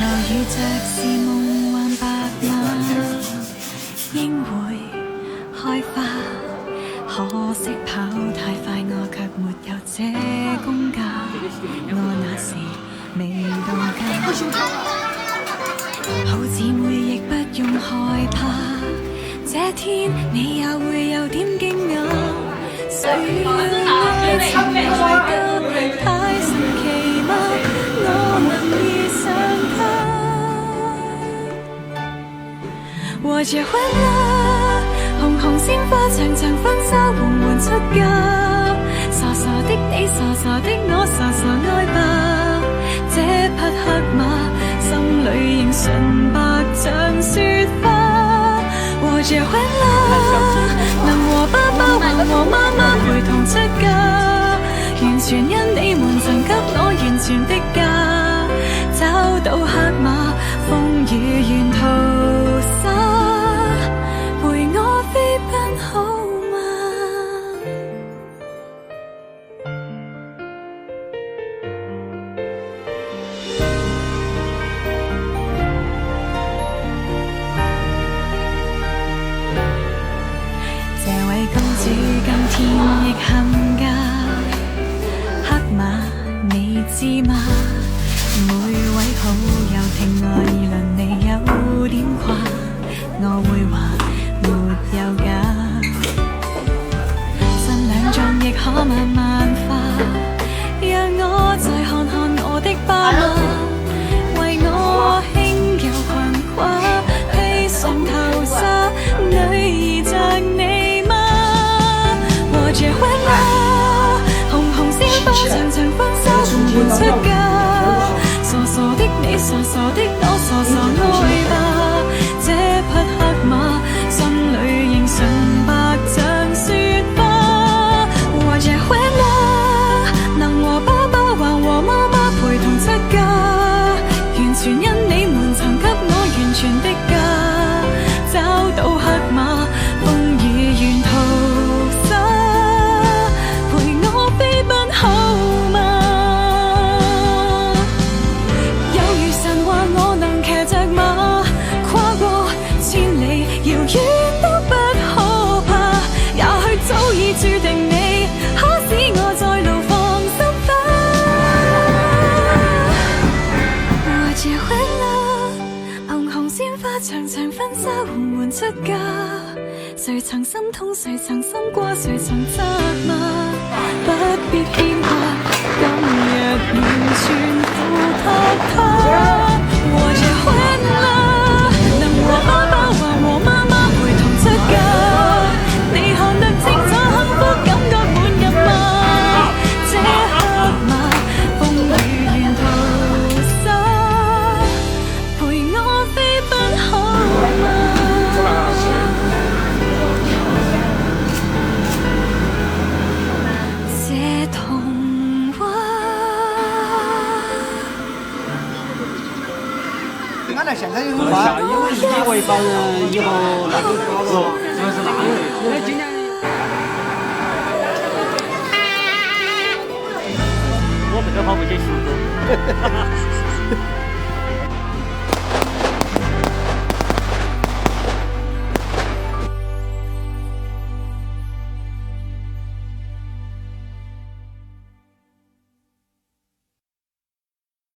來遇着是夢幻白馬，應會開花。可惜跑太快，我卻沒有這功架。我那時未到家，好姊妹亦不用害怕。這天你也會有點驚訝，誰料愛情來得太神奇嗎？我能遇上他，和結婚啦，紅紅鮮花長長婚紗緩緩出嫁，傻傻的你，傻傻的我，傻傻愛吧。這匹黑馬心裏仍純白像雪花。和結婚啦，能和爸爸還和媽媽陪同出嫁，完全因你們曾給我完全的家。找到黑馬，風雨沿途灑，陪我飛奔好嗎？這位公主今天亦恨嫁，黑馬你知嗎？每位好友聽我議論你有點誇，我會話沒有假。新娘妝亦可慢慢化，讓我再看看我的爸媽，為我輕柔裙褂披上頭紗，女兒像你嗎？和結婚啦，紅紅鮮花長長婚紗緩緩出嫁，傻傻的你，傻傻的我，傻傻愛吧。這匹黑馬心裏仍純白像雪花。和結婚啦，能和爸爸還和媽媽陪同出嫁，完全因你們曾給我完全的家。找到黑馬，風雨沿途灑，陪我飛奔好嗎？有如神話，我能騎着馬，跨過千里遙遠都不可怕。也許早已注定你，可使我在路放心花。和結婚啦，紅紅鮮花長長婚紗緩緩出嫁，誰曾心痛，誰曾心過，誰曾責罵？不必牽掛，今日完全付託他。和結婚啦，能和爸爸還和媽媽陪同出嫁，你看得清楚，幸福感覺滿入嗎？這黑馬風雨沿途灑，陪我飛奔好嗎？這童話。俺那现在有下因为是因为把人以后那个主要是那个，今年我这个跑不起速度。